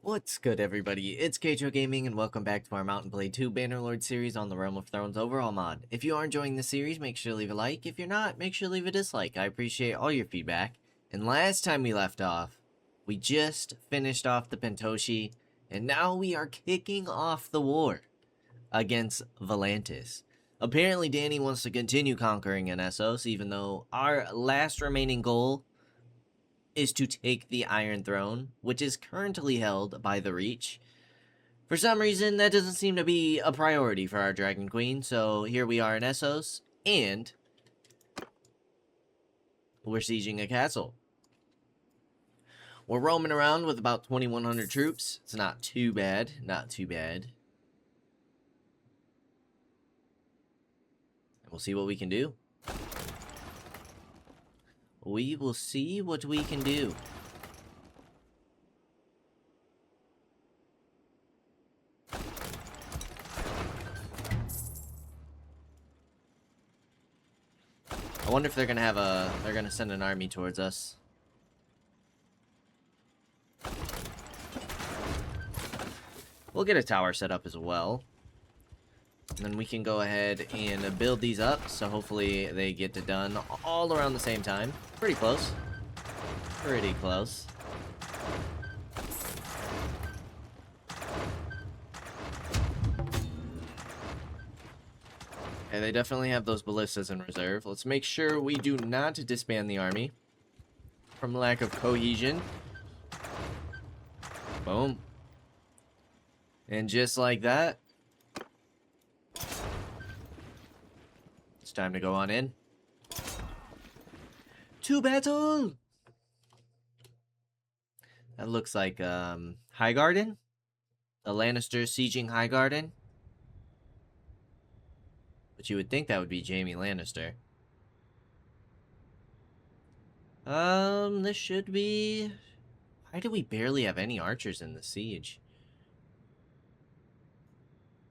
What's good, everybody? It's Kaige-O Gaming, and welcome back to our Mountain Blade 2 Bannerlord series on the Realm of Thrones overall mod. If you are enjoying the series, make sure to leave a like. If you're not, make sure to leave a dislike. I appreciate all your feedback. And last time we left off, we just finished off the Pentoshi, and now we are kicking off the war against Volantis. Apparently, Danny wants to continue conquering in Essos, even though our last remaining goal is to take the Iron Throne, which is currently held by the Reach. For some reason, that doesn't seem to be a priority for our Dragon Queen, so here we are in Essos, and we're sieging a castle. We're roaming around with about 2,100 troops. It's not too bad, not too bad. We'll see what we can do. We will see what we can do. I wonder if they're gonna send an army towards us. We'll get a tower set up as well. And then we can go ahead and build these up, so hopefully they get it done all around the same time. Pretty close. Pretty close. Okay, they definitely have those ballistas in reserve. Let's make sure we do not disband the army from lack of cohesion. Boom. And just like that, it's time to go on in. To battle! That looks like, Highgarden? The Lannisters sieging Highgarden? But you would think that would be Jaime Lannister. This should be... Why do we barely have any archers in the siege?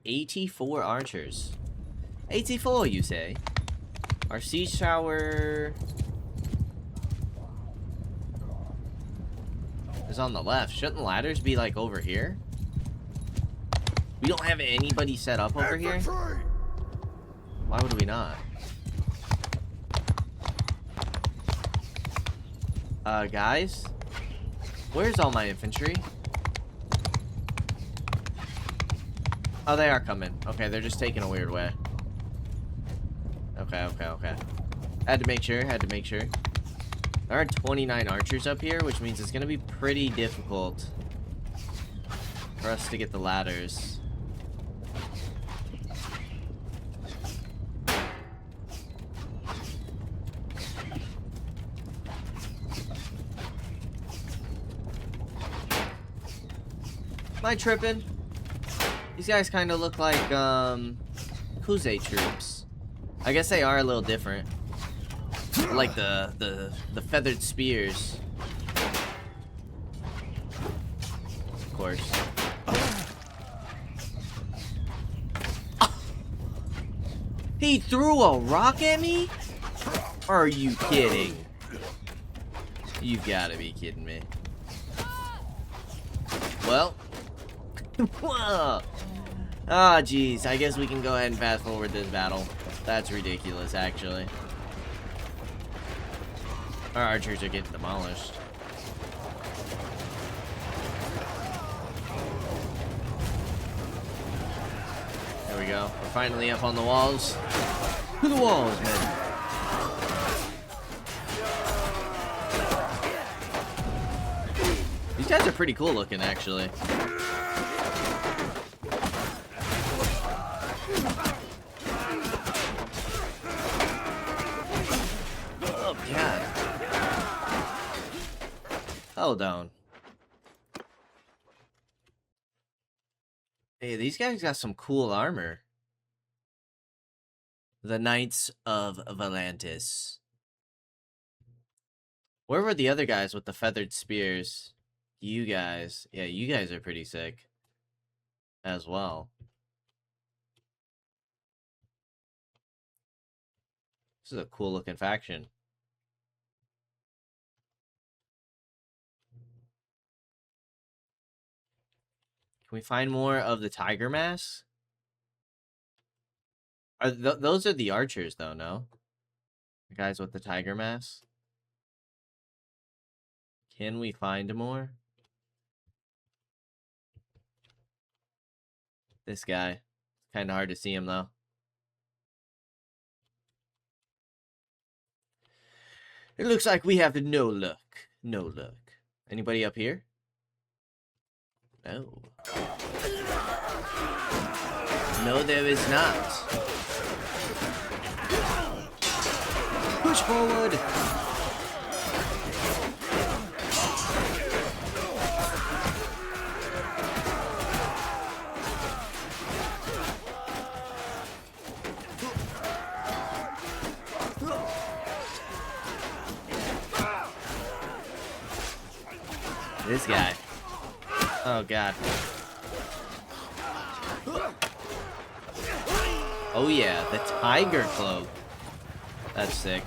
84 archers. 84, you say? Our siege tower is on the left. Shouldn't ladders be, like, over here? We don't have anybody set up over here? Why would we not? Guys? Where's all my infantry? Oh, they are coming. Okay, they're just taking a weird way. Okay. Had to make sure. There are 29 archers up here, which means it's going to be pretty difficult for us to get the ladders. Am I tripping? These guys kind of look like, Kuze troops. I guess they are a little different. Like the feathered spears. Of course. He threw a rock at me? Are you kidding? You've got to be kidding me. Well. Whoa. Ah, jeez. I guess we can go ahead and fast forward this battle. That's ridiculous, actually. Our archers are getting demolished. There we go. We're finally up on the walls. To the walls, man. These guys are pretty cool looking, actually. Hold on. Hey, these guys got some cool armor. The Knights of Volantis. Where were the other guys with the feathered spears? You guys. Yeah, you guys are pretty sick. As well. This is a cool looking faction. Can we find more of the tiger masks? Those are the archers, though, no? The guys with the tiger masks? Can we find more? This guy. Kind of hard to see him, though. It looks like we have no luck. No luck. Anybody up here? No. No, there is not. Push forward. This guy. Oh, God. Oh, yeah. The tiger cloak. That's sick.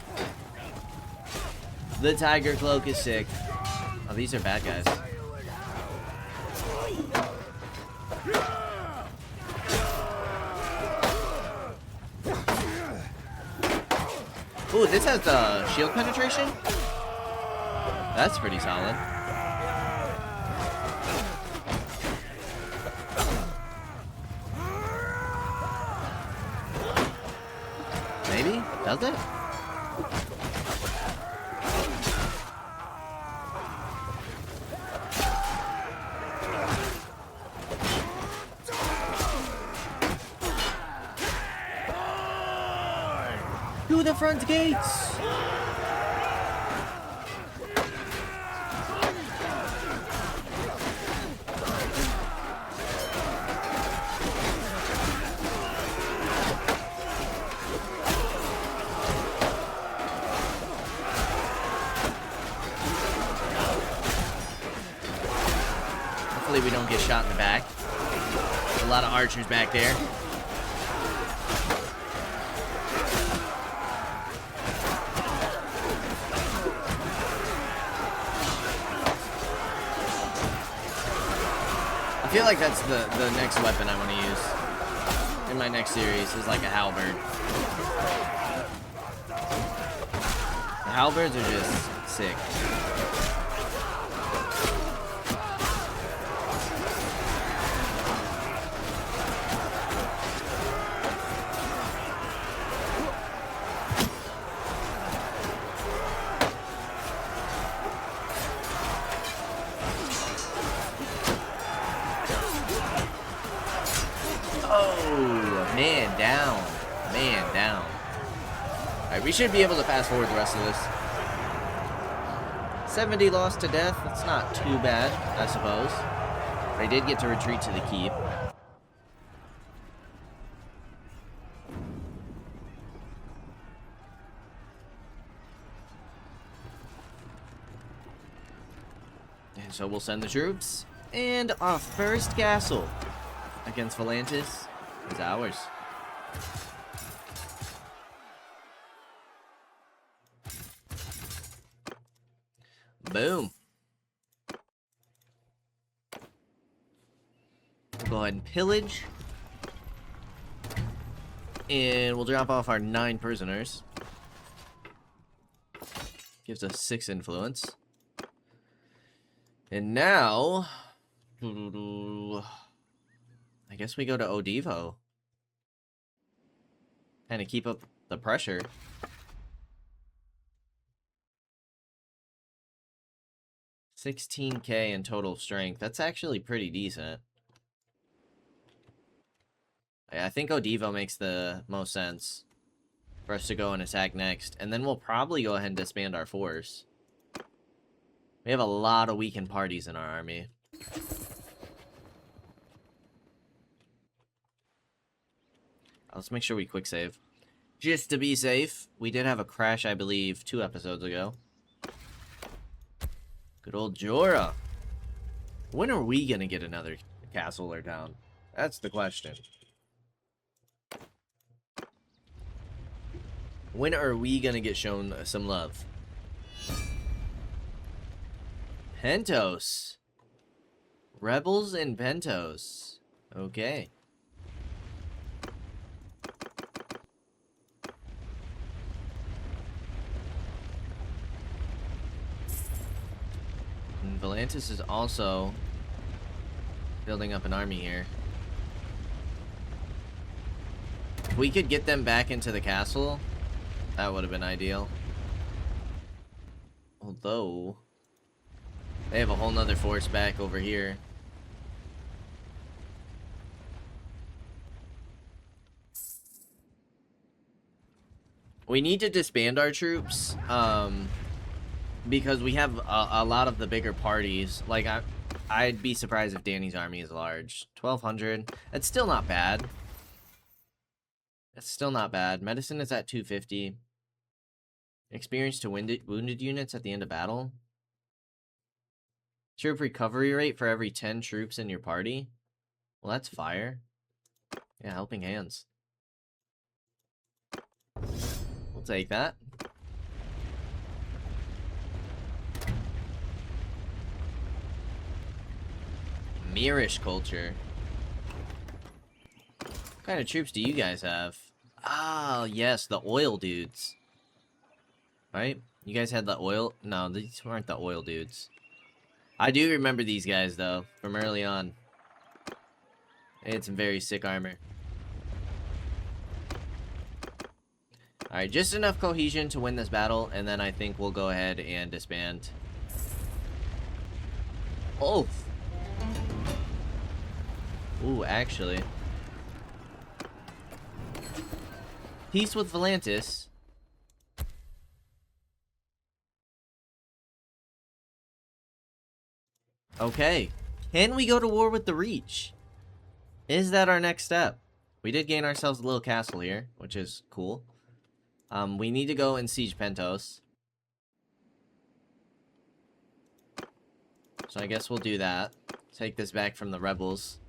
The tiger cloak is sick. Oh, these are bad guys. Ooh, this has shield penetration? That's pretty solid. Maybe? Does it? To the front gates! Hopefully we don't get shot in the back. There's a lot of archers back there. I feel like that's the next weapon I want to use in my next series is like a halberd. The halberds are just sick. Oh, man down. Man down. Alright, we should be able to fast forward the rest of this. 70 lost to death. That's not too bad, I suppose. But I did get to retreat to the keep. And so we'll send the troops. And our first castle against Volantis is ours. Boom. We'll go ahead and pillage. And we'll drop off our 9 prisoners. Gives us 6 influence. And now I guess we go to Odivo. Kind of keep up the pressure. $16K in total strength. That's actually pretty decent. I think Odivo makes the most sense for us to go and attack next. And then we'll probably go ahead and disband our force. We have a lot of weakened parties in our army. Let's make sure we quick save. Just to be safe. We did have a crash, I believe, 2 episodes ago. Good old Jorah. When are we going to get another castle or town? That's the question. When are we going to get shown some love? Pentos. Rebels and Pentos. Okay. And Volantis is also building up an army here. If we could get them back into the castle, that would have been ideal. Although, they have a whole nother force back over here. We need to disband our troops, because we have a lot of the bigger parties. Like, I'd be surprised if Danny's army is large. 1,200. That's still not bad. That's still not bad. Medicine is at 250. Experience to wounded units at the end of battle. Troop recovery rate for every 10 troops in your party. Well, that's fire. Yeah, helping hands. We'll take that. Mirish culture. What kind of troops do you guys have? Ah, yes, the oil dudes. Right? You guys had the oil? No, these weren't the oil dudes. I do remember these guys, though, from early on. They had some very sick armor. Alright, just enough cohesion to win this battle, and then I think we'll go ahead and disband. Oh! Ooh, actually. Peace with Volantis. Okay. Can we go to war with the Reach? Is that our next step? We did gain ourselves a little castle here, which is cool. We need to go and siege Pentos. So I guess we'll do that. Take this back from the rebels.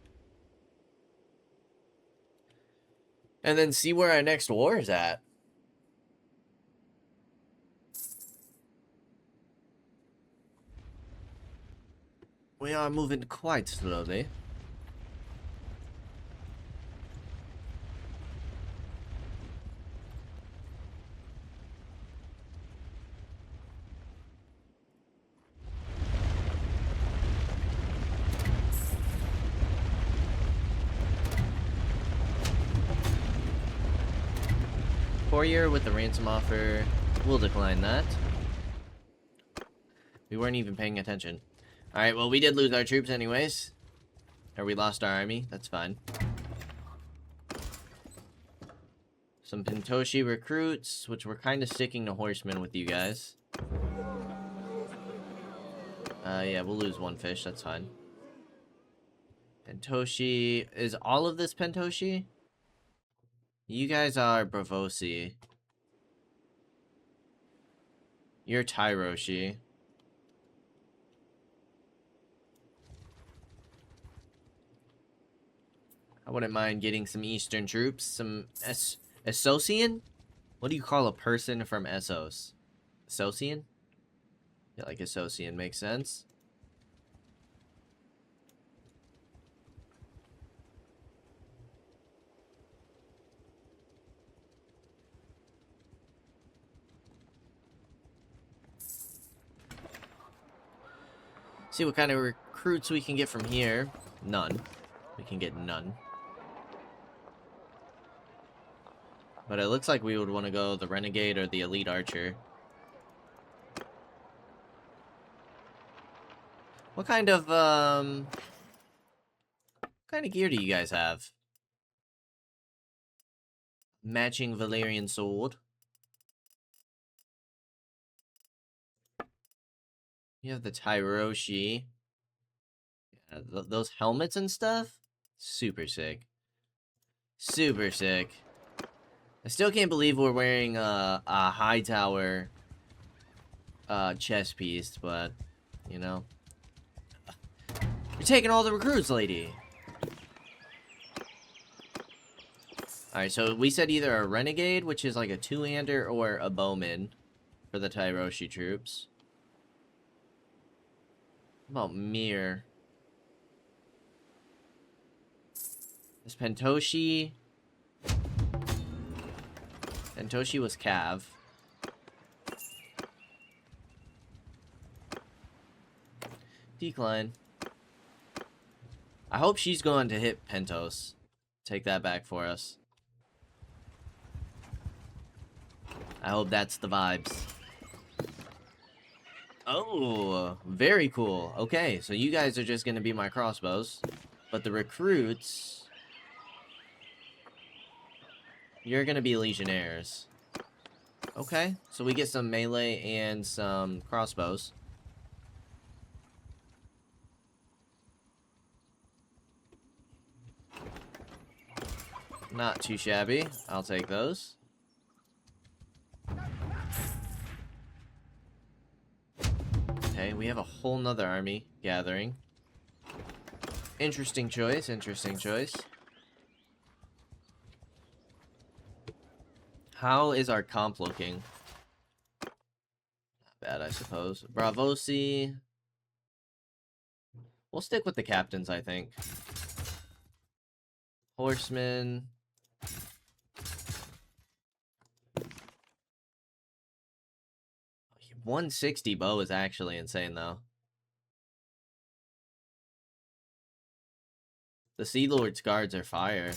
And then see where our next war is at. We are moving quite slowly. Courier with the ransom offer. We'll decline that. We weren't even paying attention. Alright, well, we did lose our troops anyways. Or we lost our army. That's fine. Some Pentoshi recruits, which we're kind of sticking to horsemen with you guys. Yeah, we'll lose one fish. That's fine. Pentoshi. Is all of this Pentoshi? You guys are Bravosi. You're Tyroshi. I wouldn't mind getting some Eastern troops. Some Essosian? What do you call a person from Essos? Essosian? Yeah, like Essosian makes sense. See what kind of recruits we can get from here. None. We can get none. But it looks like we would want to go the Renegade or the Elite Archer. What kind of gear do you guys have? Matching Valerian sword. You have the Tyroshi. Yeah, those helmets and stuff? Super sick. Super sick. I still can't believe we're wearing a high tower chest piece, but, you know. You're taking all the recruits, lady. Alright, so we said either a Renegade, which is like a two-hander, or a Bowman for the Tyroshi troops. What about Mir? Is Pentoshi... Pentoshi was Cav. Decline. I hope she's going to hit Pentos. Take that back for us. I hope that's the vibes. Oh, very cool. Okay, so you guys are just going to be my crossbows. But the recruits... You're going to be legionnaires. Okay, so we get some melee and some crossbows. Not too shabby. I'll take those. Okay, we have a whole nother army gathering. Interesting choice, interesting choice. How is our comp looking? Not bad, I suppose. Bravosi. We'll stick with the captains, I think. Horsemen. 160 bow is actually insane, though. The Sea Lord's guards are fire.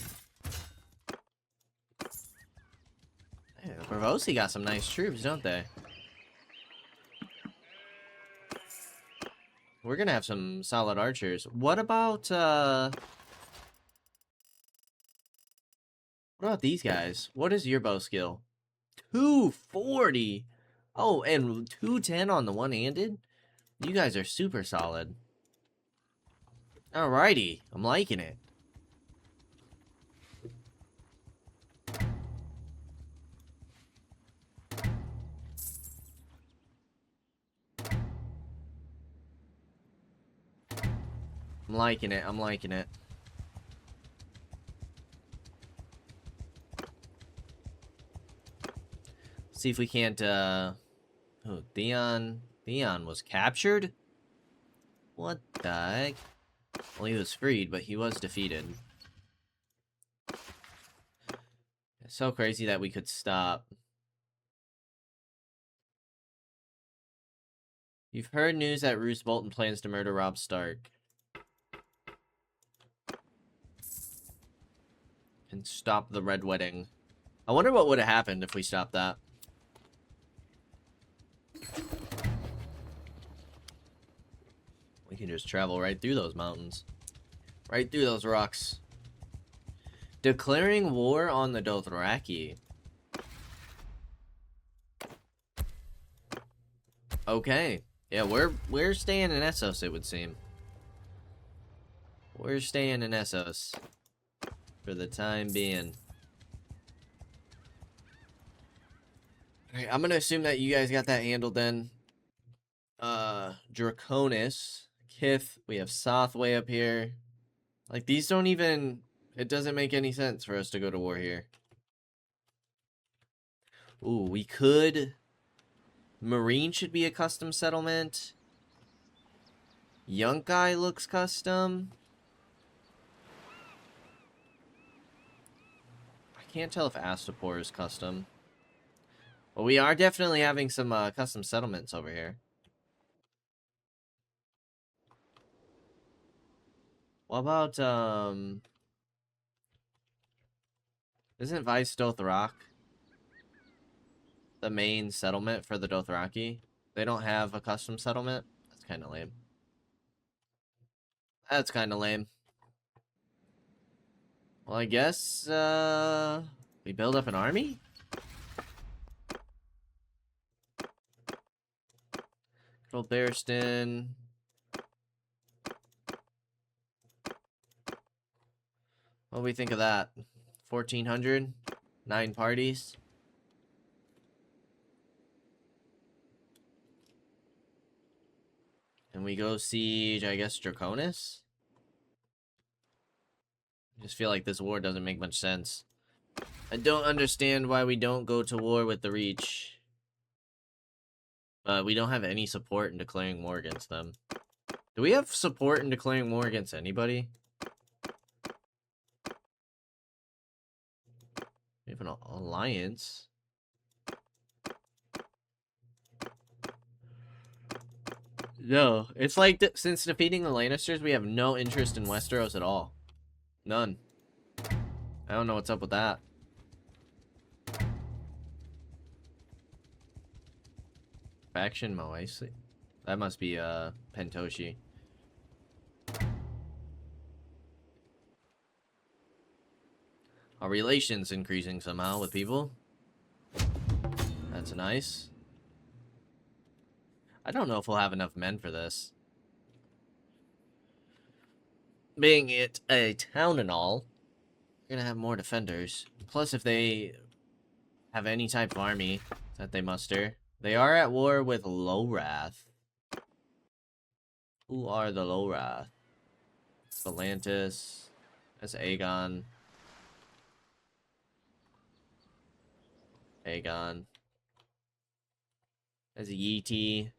Hey, the Bravosi got some nice troops, don't they? We're gonna have some solid archers. What about these guys? What is your bow skill? 240. Oh, and 210 on the one-handed? You guys are super solid. Alrighty, I'm liking it. I'm liking it, I'm liking it. See if we can't, oh, Theon was captured? What the heck? Well, he was freed, but he was defeated. It's so crazy that we could stop. You've heard news that Roose Bolton plans to murder Robb Stark. And stop the Red Wedding. I wonder what would have happened if we stopped that. We can just travel right through those mountains. Right through those rocks. Declaring war on the Dothraki. Okay. Yeah, we're staying in Essos, it would seem. We're staying in Essos. For the time being. Alright, I'm gonna assume that you guys got that handled then. Draconis. Kith. We have Sothway up here. Like, these don't even... It doesn't make any sense for us to go to war here. Ooh, we could... Marine should be a custom settlement. Yunkai looks custom. I can't tell if Astapor is custom. But we are definitely having some custom settlements over here. What about, isn't Vice Dothrak the main settlement for the Dothraki? They don't have a custom settlement? That's kind of lame. That's kind of lame. Well, I guess, we build up an army? Good old Barristan. What do we think of that? 1,400? 9 parties? And we go siege, I guess, Draconis? I just feel like this war doesn't make much sense. I don't understand why we don't go to war with the Reach. We don't have any support in declaring war against them. Do we have support in declaring war against anybody? We have an alliance. No, it's like since defeating the Lannisters, we have no interest in Westeros at all. None. I don't know what's up with that. Faction Moesi. That must be Pentoshi. Our relations increasing somehow with people. That's nice. I don't know if we'll have enough men for this. Being it a town and all, we're gonna have more defenders. Plus, if they have any type of army that they muster, they are at war with Lorath. Who are the Lorath? Atlantis. That's Aegon. Aegon. That's Yeeti.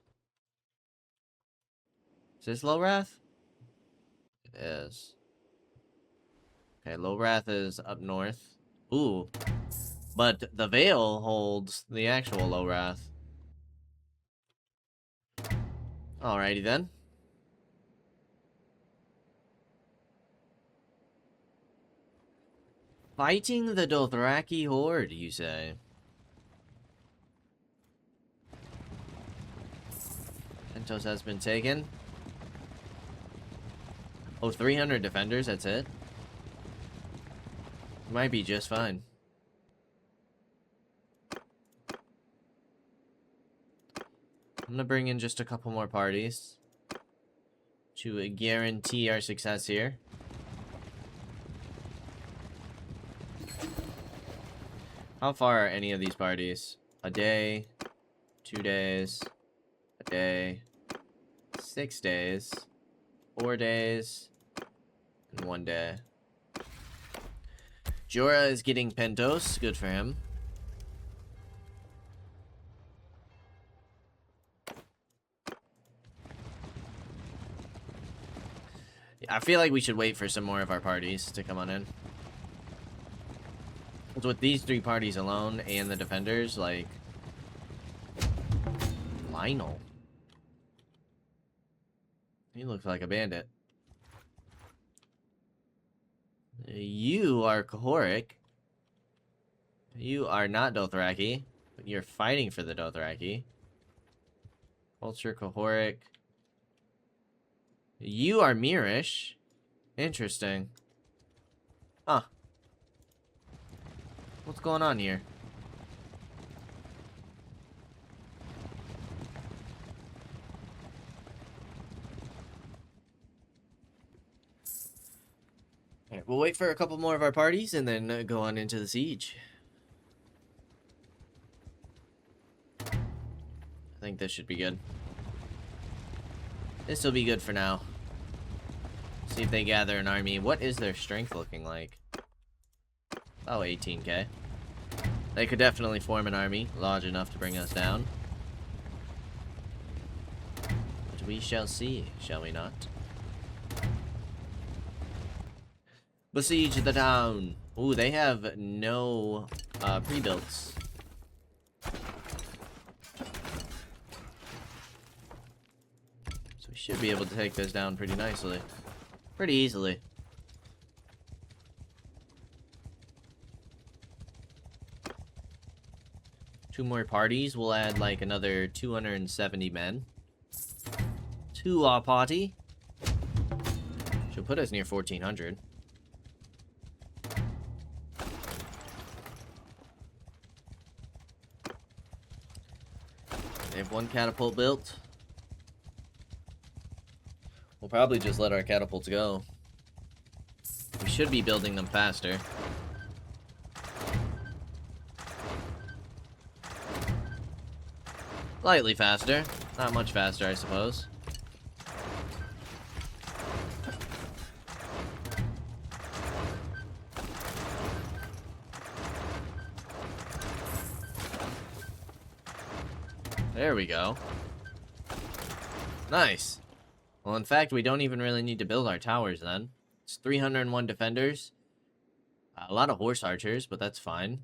Is this Lorath? It is. Okay, Lorath is up north. Ooh. But the Vale holds the actual Lorath. Alrighty then. Fighting the Dothraki Horde, you say? Pentos has been taken. Oh, 300 defenders, that's it? Might be just fine. I'm gonna bring in just a couple more parties to guarantee our success here. How far are any of these parties? A day, 2 days, a day, 6 days, 4 days, and 1 day. Jorah is getting Pentos. Good for him. I feel like we should wait for some more of our parties to come on in. Because with these 3 parties alone and the defenders, like... Lionel. He looks like a bandit. You are Kahoric. You are not Dothraki, but you're fighting for the Dothraki. Culture Kahoric. You are Mirish. Interesting. Huh. What's going on here? Alright, we'll wait for a couple more of our parties and then go on into the siege. I think this should be good. This will be good for now. See if they gather an army. What is their strength looking like? Oh, 18k. They could definitely form an army large enough to bring us down. But we shall see, shall we not? Besiege the town. Ooh, they have no pre-builds. So we should be able to take this down pretty nicely. Pretty easily. Two more parties. We'll add like another 270 men to our party. Should put us near 1400. They have 1 catapult built. We'll probably just let our catapults go. We should be building them faster. Slightly faster. Not much faster, I suppose. There we go. Nice. Well, in fact, we don't even really need to build our towers then. It's 301 defenders. A lot of horse archers, but that's fine.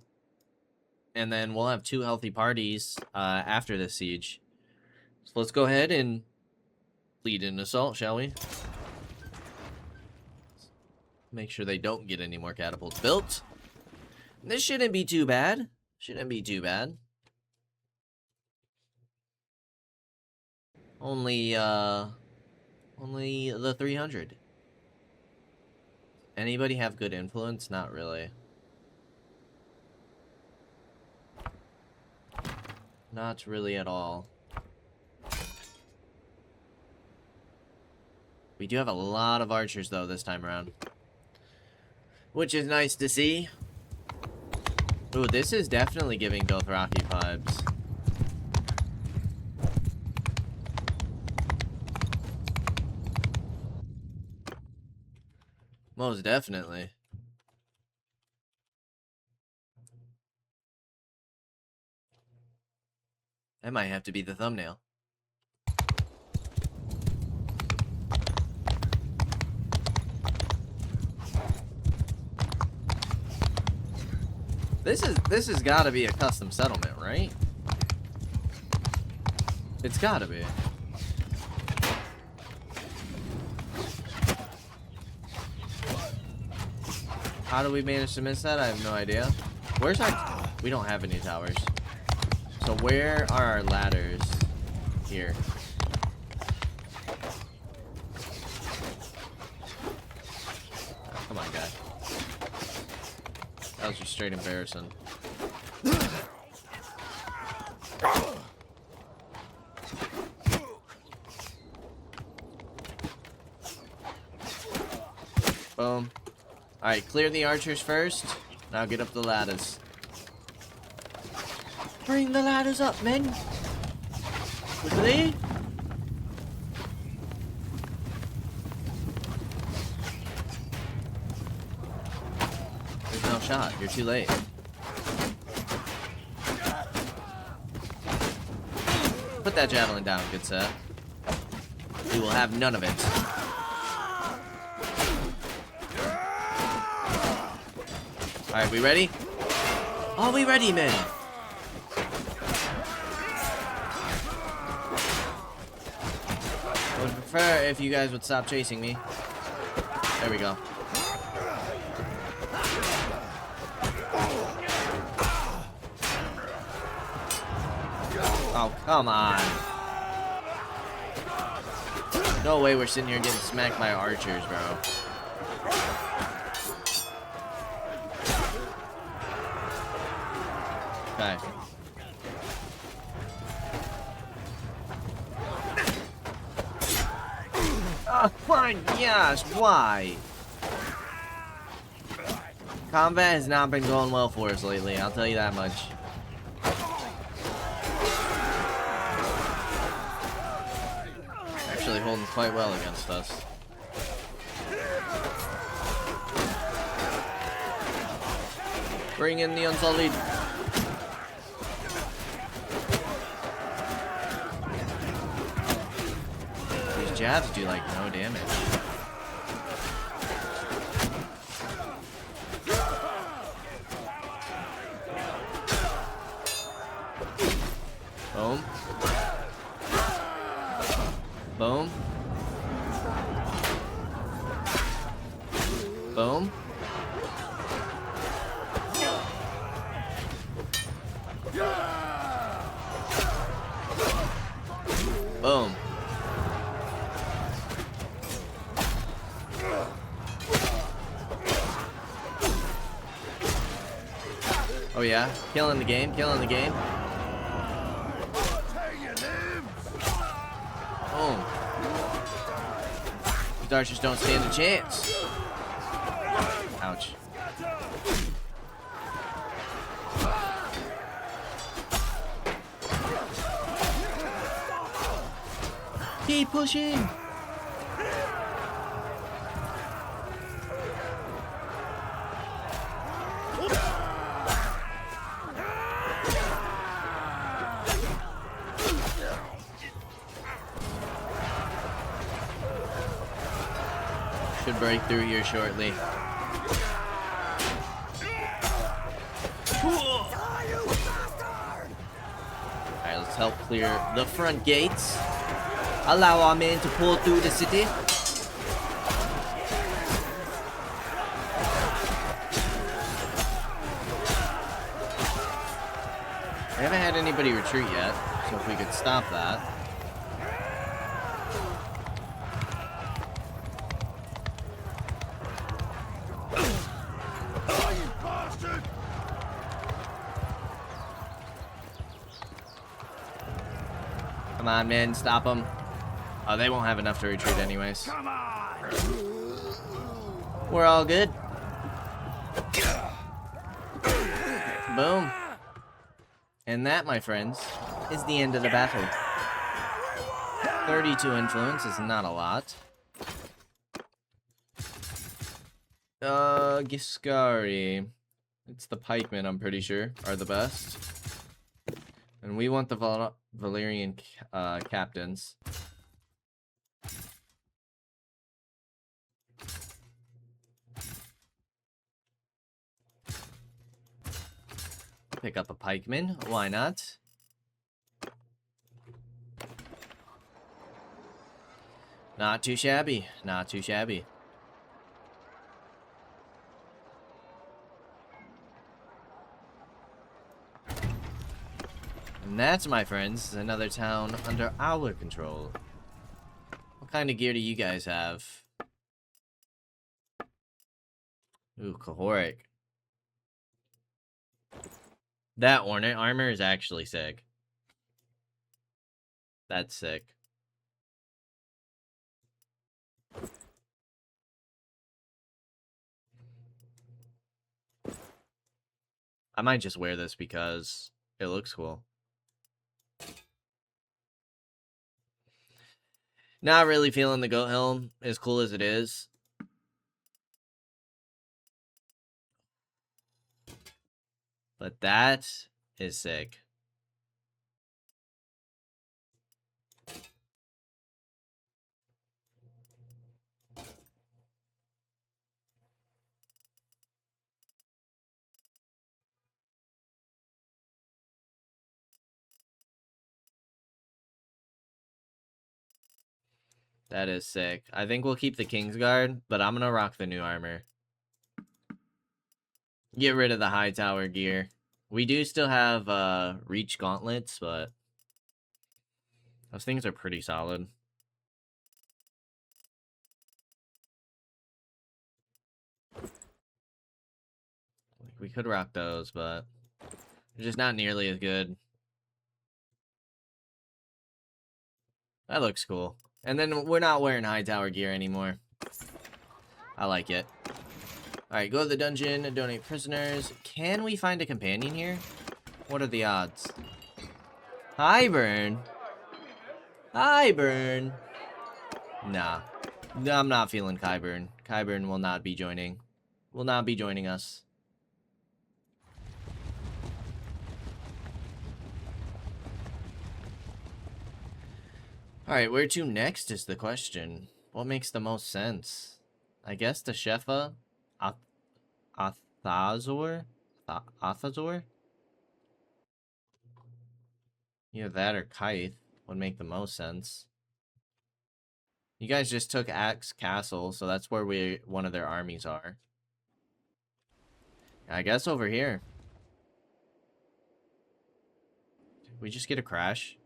And then we'll have 2 healthy parties after this siege. So let's go ahead and lead an assault, shall we? Make sure they don't get any more catapults built. This shouldn't be too bad. Shouldn't be too bad. Only the 300. Anybody have good influence? Not really. Not really at all. We do have a lot of archers, though, this time around. Which is nice to see. Ooh, this is definitely giving Dothraki vibes. Most definitely. That might have to be the thumbnail. This has got to be a custom settlement, right? It's got to be. How do we manage to miss that? I have no idea. Where's our... We don't have any towers. So where are our ladders? Here. Oh, come on, guy. That was just straight embarrassing. Boom. Alright, clear the archers first. Now get up the ladders. Bring the ladders up, men! Quickly! There's no shot. You're too late. Put that javelin down, good sir. You will have none of it. Alright, we ready? Are we ready, men? I would prefer if you guys would stop chasing me. There we go. Oh, come on. No way we're sitting here getting smacked by archers, bro. Okay. Oh my gosh, why? Combat has not been going well for us lately, I'll tell you that much. Actually holding quite well against us. Bring in the Unsullied. These jabs do like no damage. Boom. Boom. Boom. Boom. Oh yeah, killing the game, killing the game. Boom. These archers don't stand a chance. Ouch. Keep pushing. Should break through here shortly. help clear the front gates. Allow our men to pull through the city. We haven't had anybody retreat yet, so if we could stop that. Come on, men, stop them. Oh, they won't have enough to retreat anyways. Come on. We're all good. Boom. And that, my friends, is the end of the battle. 32 influence is not a lot. Giscari. It's the pikemen, I'm pretty sure, are the best. And we want the Valerian captains. Pick up a pikeman. Why not? Not too shabby. Not too shabby. And that's, my friends, another town under our control. What kind of gear do you guys have? Ooh, Kahoric. That Ornate armor is actually sick. That's sick. I might just wear this because it looks cool. Not really feeling the goat helm as cool as it is. But that is sick. That is sick. I think we'll keep the Kingsguard, but I'm gonna rock the new armor. Get rid of the high tower gear. We do still have reach gauntlets, but those things are pretty solid. We could rock those, but they're just not nearly as good. That looks cool. And then we're not wearing high tower gear anymore. I like it. Alright, go to the dungeon and donate prisoners. Can we find a companion here? What are the odds? Highburn? Highburn? Nah. No, I'm not feeling Kyburn. Kyburn will not be joining. Will not be joining us. Alright, where to next is the question. What makes the most sense? I guess the Shefa? Athazor? Athazor? Either that or Kite would make the most sense. You guys just took Axe Castle, so that's where one of their armies are. I guess over here. Did we just get a crash?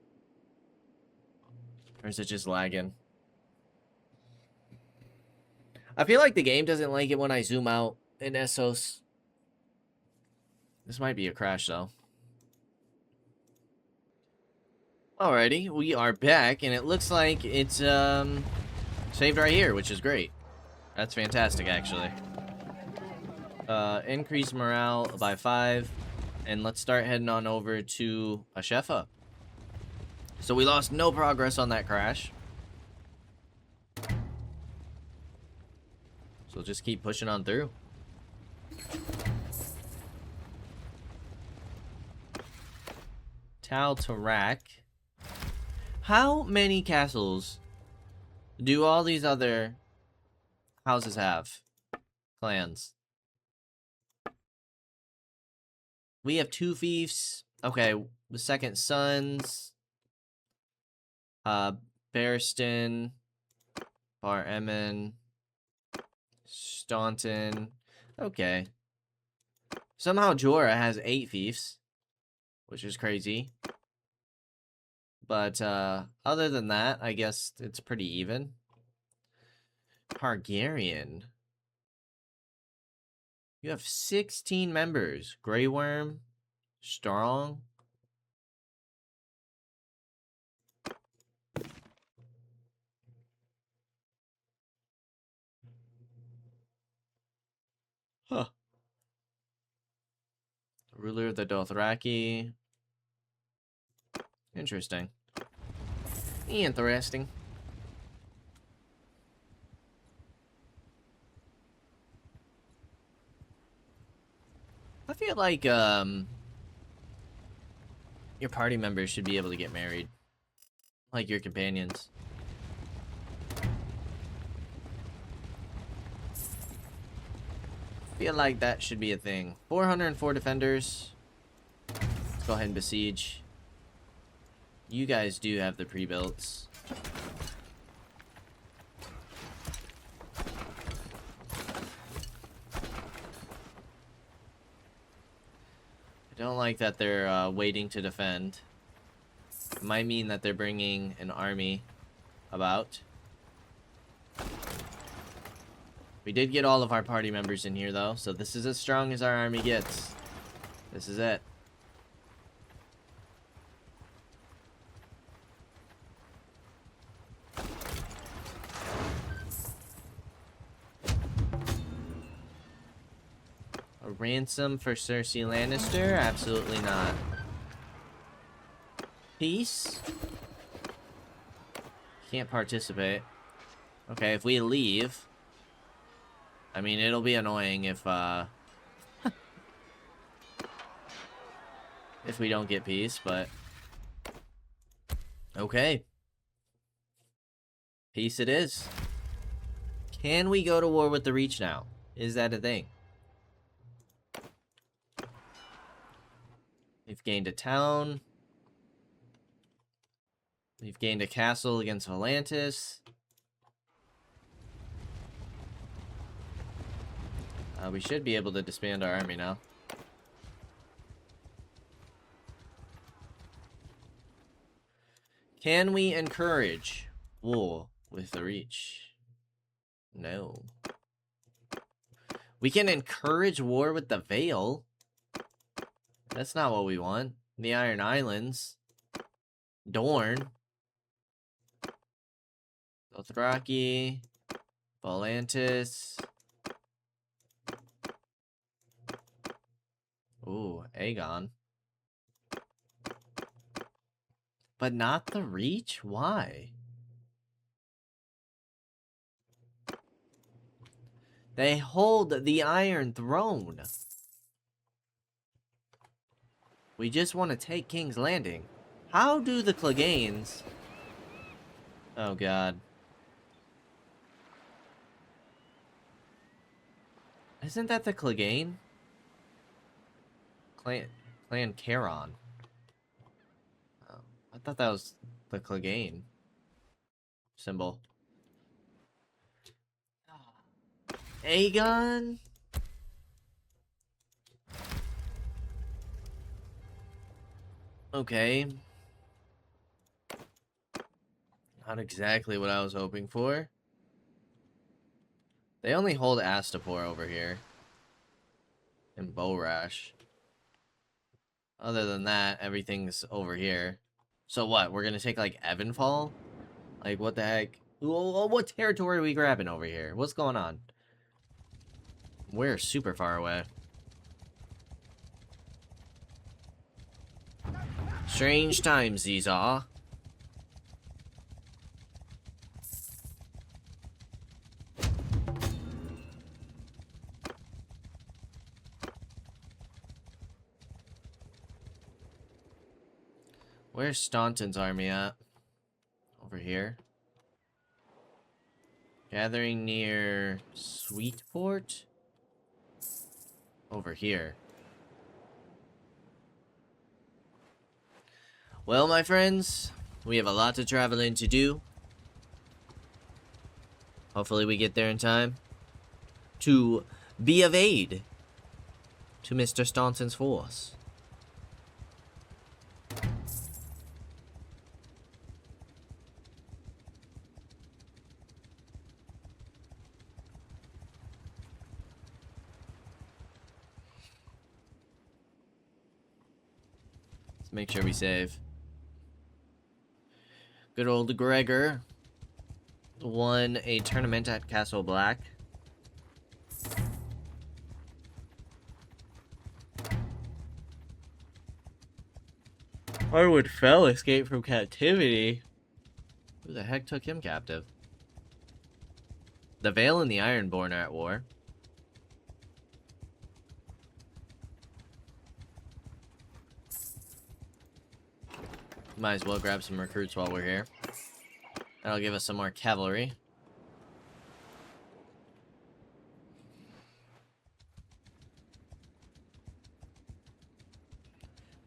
Or is it just lagging? I feel like the game doesn't like it when I zoom out in Essos. This might be a crash, though. Alrighty, we are back, and it looks like it's saved right here, which is great. That's fantastic, actually. Increase morale by 5, and let's start heading on over to Ashefa. So we lost no progress on that crash. So we'll just keep pushing on through. Tal Tarak. How many castles do all these other houses have? Clans. We have 2 fiefs. Okay, the second sons. Uh, Barriston, Bar Emin, Staunton. Okay. Somehow Jorah has 8 fiefs, which is crazy. But other than that, I guess it's pretty even. Targaryen. You have 16 members. Grey Worm, Strong. Huh. Ruler of the Dothraki. Interesting. Interesting. I feel like your party members should be able to get married. Like your companions. I feel like that should be a thing. 404 defenders. Let's go ahead and besiege. You guys do have the pre-builts. I don't like that they're waiting to defend. It might mean that they're bringing an army about. We did get all of our party members in here, though, so this is as strong as our army gets. This is it. A ransom for Cersei Lannister? Absolutely not. Peace? Can't participate. Okay, if we leave... I mean, it'll be annoying if if we don't get peace, but... Okay. Peace it is. Can we go to war with the Reach now? Is that a thing? We've gained a town. We've gained a castle against Volantis. We should be able to disband our army now. Can we encourage war with the Reach? No. We can encourage war with the Vale. That's not what we want. The Iron Islands. Dorne. Dothraki. Volantis. Ooh, Aegon. But not the Reach? Why? They hold the Iron Throne. We just want to take King's Landing. How do the Cleganes... Oh, God. Isn't that the Clegane? Clan Caron. Oh, I thought that was the Clegane symbol. Aegon? Okay. Not exactly what I was hoping for. They only hold Astapor over here. And Borash. Other than that, everything's over here. So what? We're gonna take, like, Evanfall? Like, what the heck? What territory are we grabbing over here? What's going on? We're super far away. Strange times these are. Where's Staunton's army at? Over here. Gathering near Sweetport? Over here. Well, my friends, We have a lot of traveling to do. Hopefully we get there in time to be of aid to Mr. Staunton's force. Let's make sure we save. Good old Gregor won a tournament at Castle Black. Harwood Fell escaped from captivity. Who the heck took him captive? The Vale and the Ironborn are at war. Might as well grab some recruits while we're here. That'll give us some more cavalry.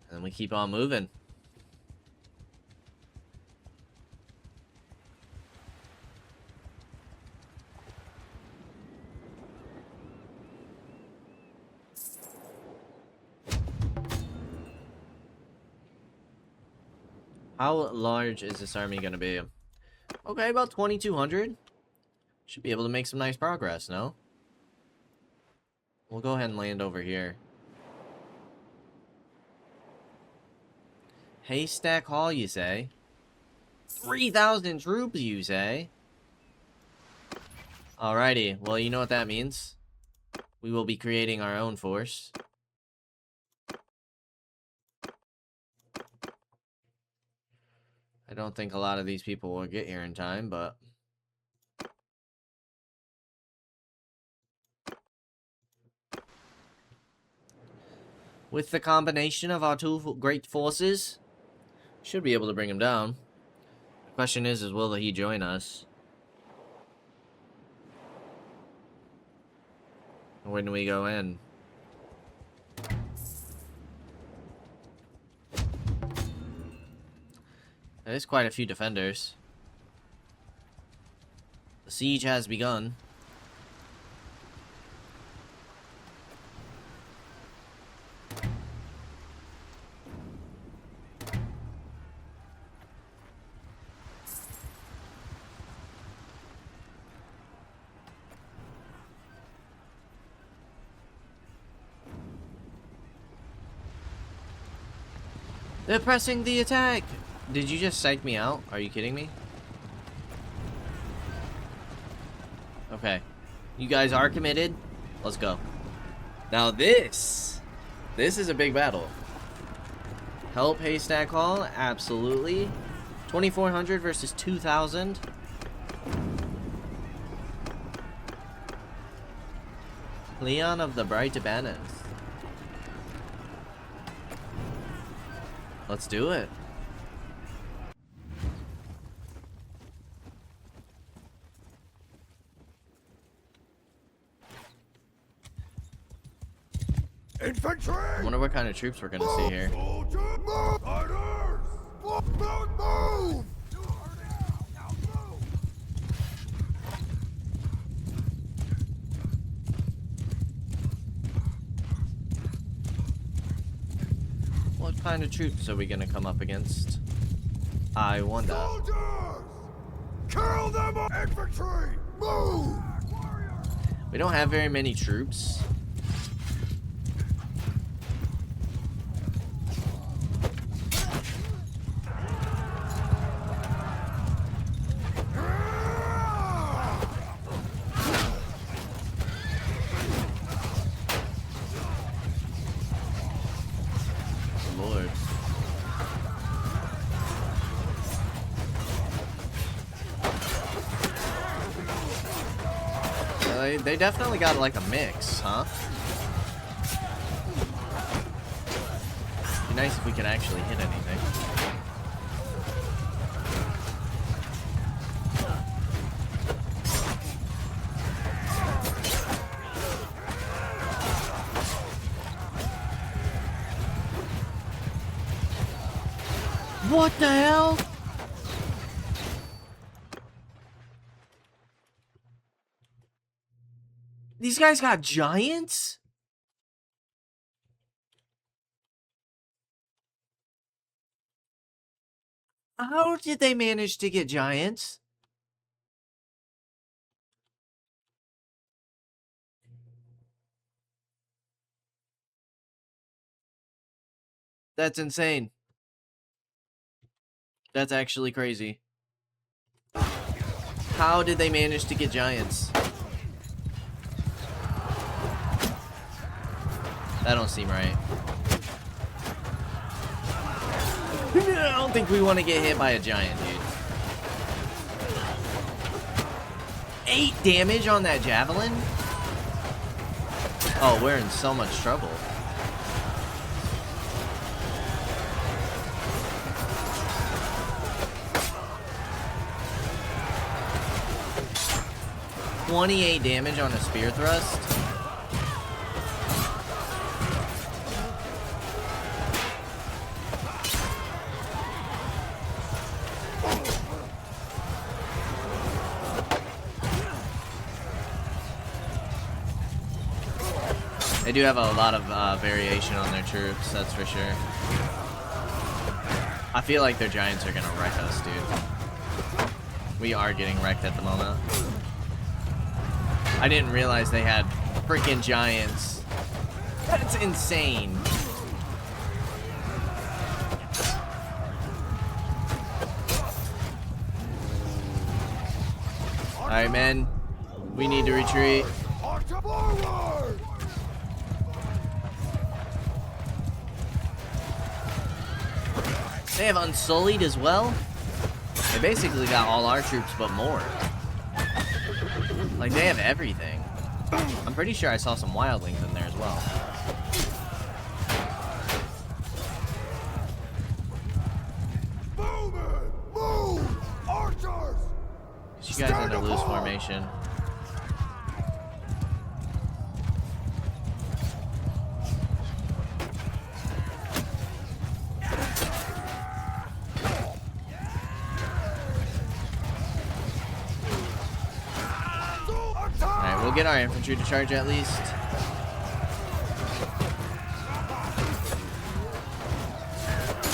And we keep on moving. How large is this army gonna be? Okay, about 2,200. Should be able to make some nice progress, no? We'll go ahead and land over here. Haystack Hall, you say? 3,000 troops, you say? Alrighty, well, you know what that means. We will be creating our own force. I don't think a lot of these people will get here in time, but... with the combination of our two great forces, should be able to bring him down. The question is will he join us? When do we go in? There's quite a few defenders. The siege has begun. They're pressing the attack! Did you just psych me out? Are you kidding me? Okay. You guys are committed? Let's go. Now this is a big battle. Help Haystack Hall? Absolutely. 2,400 versus 2,000. Leon of the Bright Banners. Let's do it. Infantry! I wonder what kind of troops we're gonna see here. Fighters! Move! What kind of troops are we gonna come up against? I wonder. Soldiers! Kill them! Infantry! Move! We don't have very many troops. Lord. They definitely got like a mix, huh? Be nice if we could actually hit anything. What the hell? These guys got giants? How did they manage to get giants? That's insane. That's actually crazy. How did they manage to get giants? That don't seem right. I don't think we want to get hit by a giant, dude. 8 damage on that javelin? Oh, we're in so much trouble. $28 damage on a spear thrust. They do have a lot of variation on their troops, that's for sure. I feel like their giants are gonna wreck us, dude. We are getting wrecked at the moment. I didn't realize they had freaking giants. That's insane. Alright, men. We need to retreat. Forward! They have Unsullied as well. They basically got all our troops but more. Like, they have everything. I'm pretty sure I saw some wildlings in there as well. Move! Archers! You guys in a loose formation. Alright, we'll get our infantry to charge at least.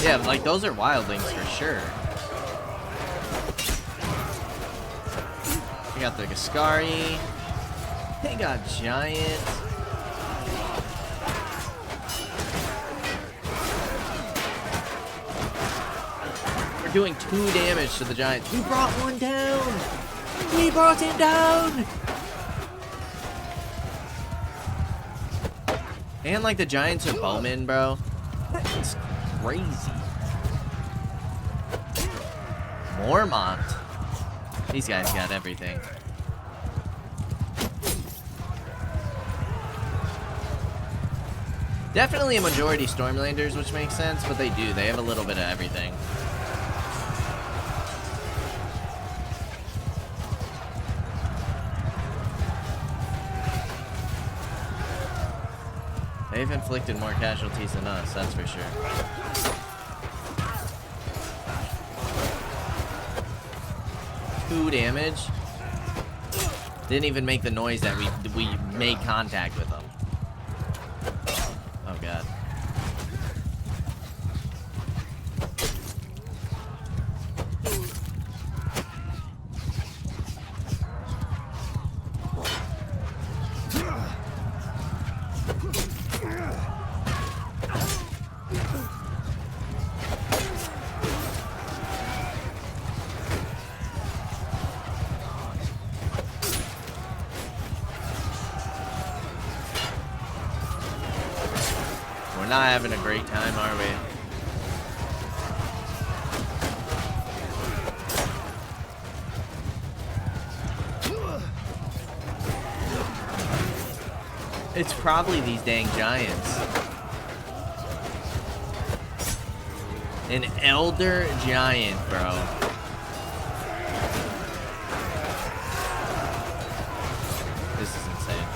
Yeah, like those are wildlings for sure. We got the Gascari. They got giants. We're doing 2 damage to the giants. We brought one down. We brought him down. And like the giants are bowmen, bro. That's crazy. Mormont. These guys got everything. Definitely a majority Stormlanders, which makes sense, but they do. They have a little bit of everything. They've inflicted more casualties than us, that's for sure. Two damage. Didn't even make the noise that we made contact with them. Oh god. We're not having a great time, are we? It's probably these dang giants. An elder giant, bro. This is insane.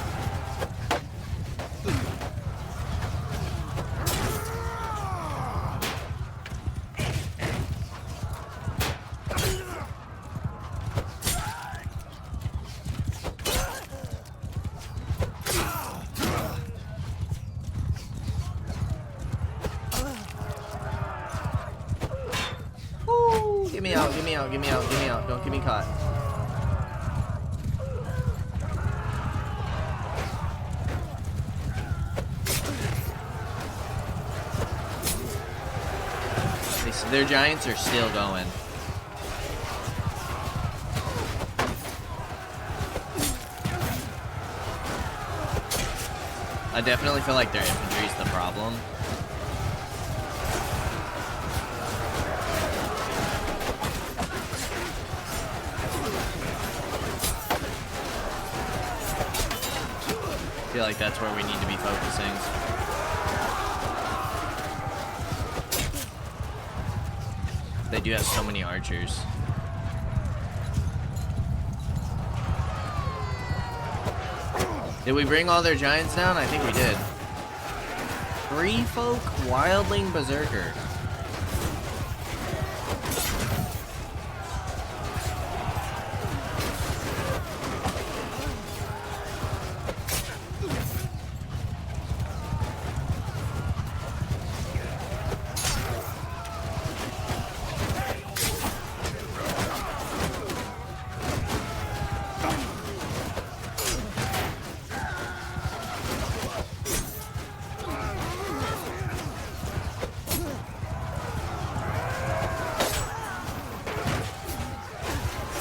out, get me out, get me out, get me out. Don't get me caught. Their giants are still going. I definitely feel like their infantry is the problem. I feel like that's where we need to be focusing. They do have so many archers. Did we bring all their giants down? I think we did. Free Folk Wildling Berserker.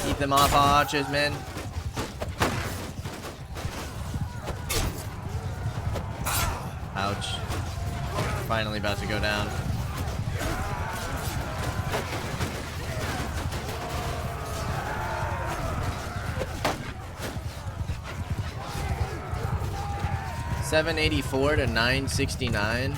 Keep them off archers, men. Ouch. Finally about to go down. $784 to $969.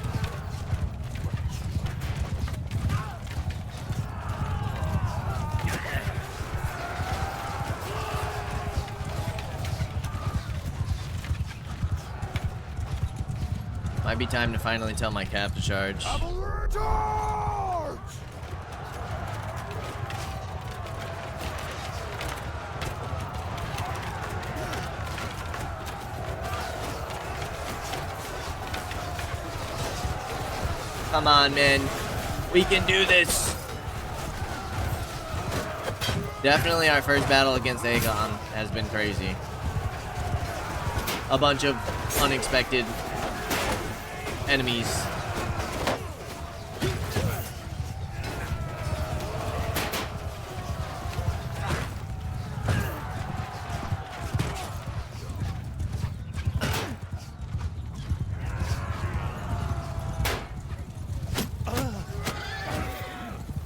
Might be time to finally tell my cap to charge. Cavalry charge! Come on, men. We can do this. Definitely our first battle against Aegon has been crazy. A bunch of unexpected enemies.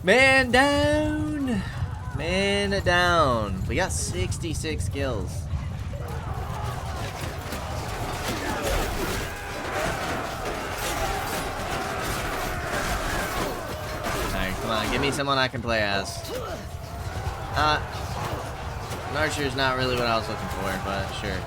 Man down! Man down. We got 66 kills. Alright, come on. Give me someone I can play as. An archer is not really what I was looking for, but sure.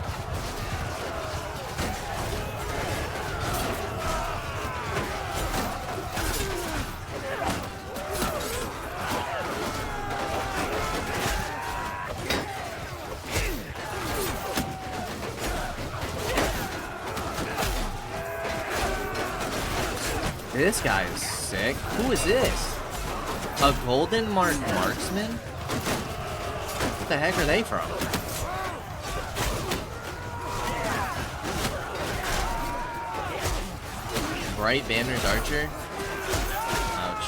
This guy is sick. Who is this? A golden marksman? What the heck are they from? Bright Banner's archer? Ouch.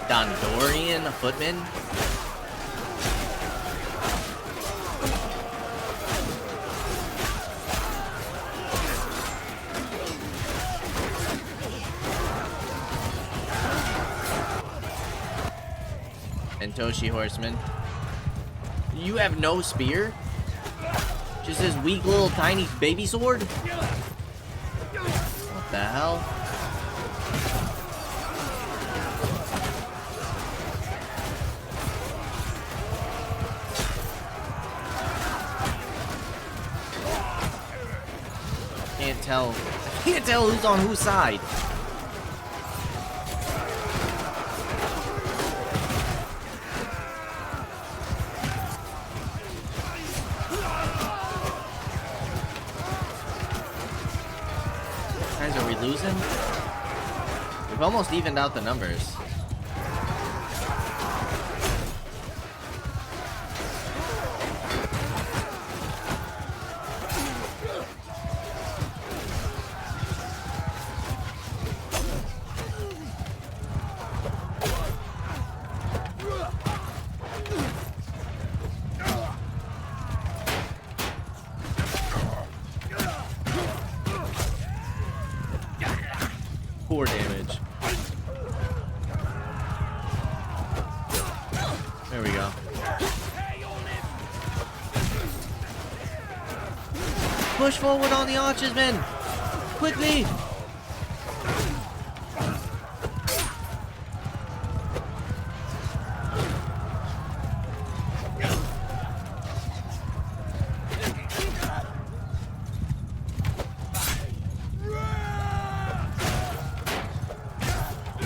Dondorian, a footman? And Toshi Horseman. You have no spear? Just this weak little tiny baby sword? What the hell? Can't tell. I can't tell who's on whose side. losing? We've almost evened out the numbers. Poor damage. There we go. Push forward on the archers, men! Quickly!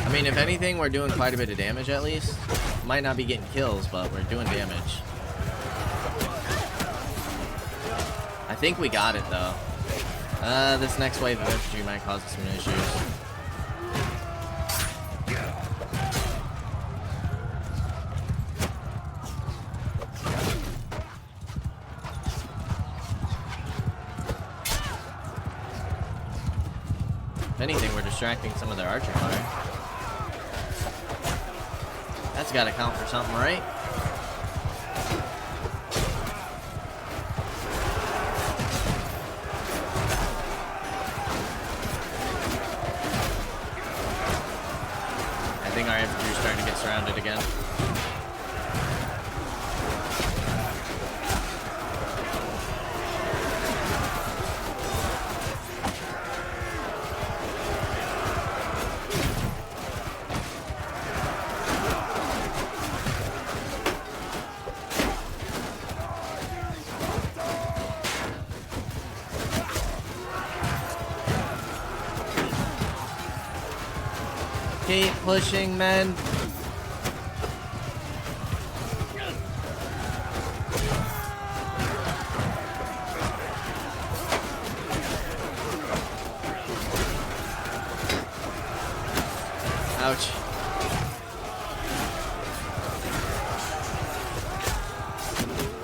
I mean, if anything, we're doing quite a bit of damage at least. Might not be getting kills, but we're doing damage. I think we got it, though. This next wave of infantry might cause us some issues. If anything, we're distracting some of their archer fire. That's gotta count for something, right? I think our infantry is starting to get surrounded again. Keep pushing, men. Ouch.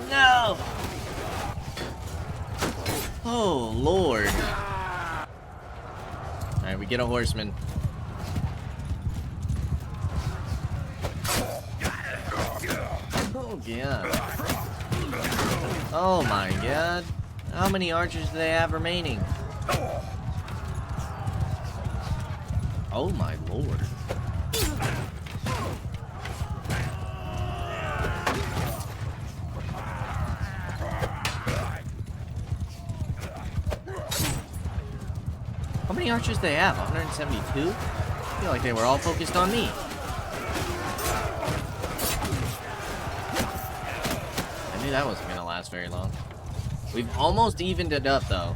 No! Oh, Lord. Alright, we get a horseman. Oh, God. Oh, my God. How many archers do they have remaining? Oh, my Lord. How many archers do they have? 172? I feel like they were all focused on me. I knew that wasn't gonna last very long. We've almost evened it up, though.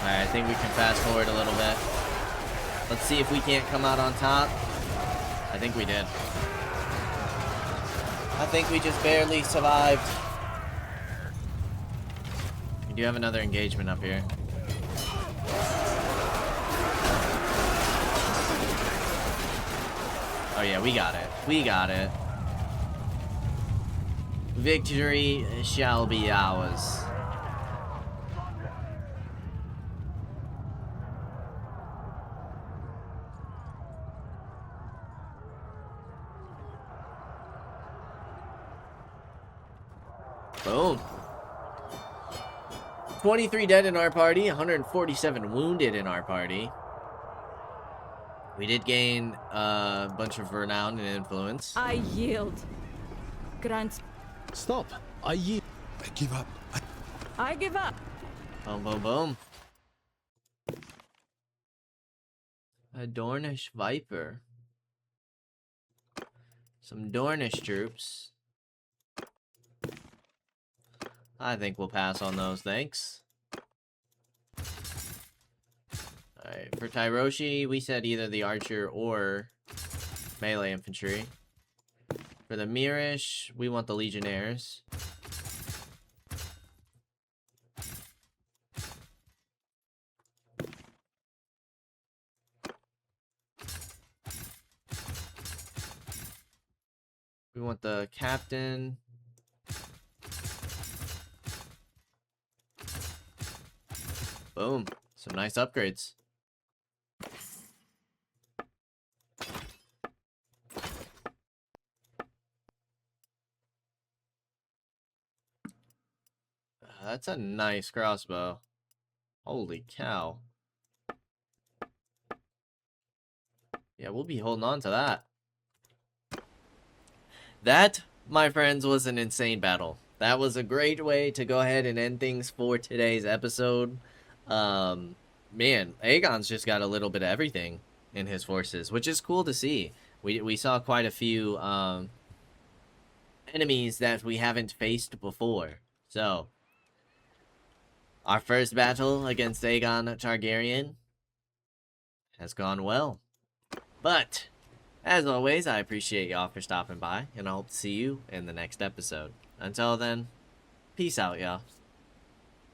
Alright, I think we can fast forward a little bit. Let's see if we can't come out on top. I think we did. I think we just barely survived. We do have another engagement up here. Oh yeah, we got it. We got it. Victory shall be ours. Boom. 23 dead in our party, 147 wounded in our party. We did gain a bunch of renown and influence. I yield. Grant. Stop. I yield. I give up. I give up. Boom, boom, boom. A Dornish Viper. Some Dornish troops. I think we'll pass on those, thanks. Alright, for Tyroshi, we said either the archer or melee infantry. For the Mirish, we want the legionnaires. We want the captain. Boom. Some nice upgrades. That's a nice crossbow. Holy cow. Yeah, we'll be holding on to that. That, my friends, was an insane battle. That was a great way to go ahead and end things for today's episode. Man, Aegon's just got a little bit of everything in his forces, which is cool to see. We saw quite a few enemies that we haven't faced before. So, our first battle against Aegon Targaryen has gone well. But, as always, I appreciate y'all for stopping by, and I hope to see you in the next episode. Until then, peace out, y'all.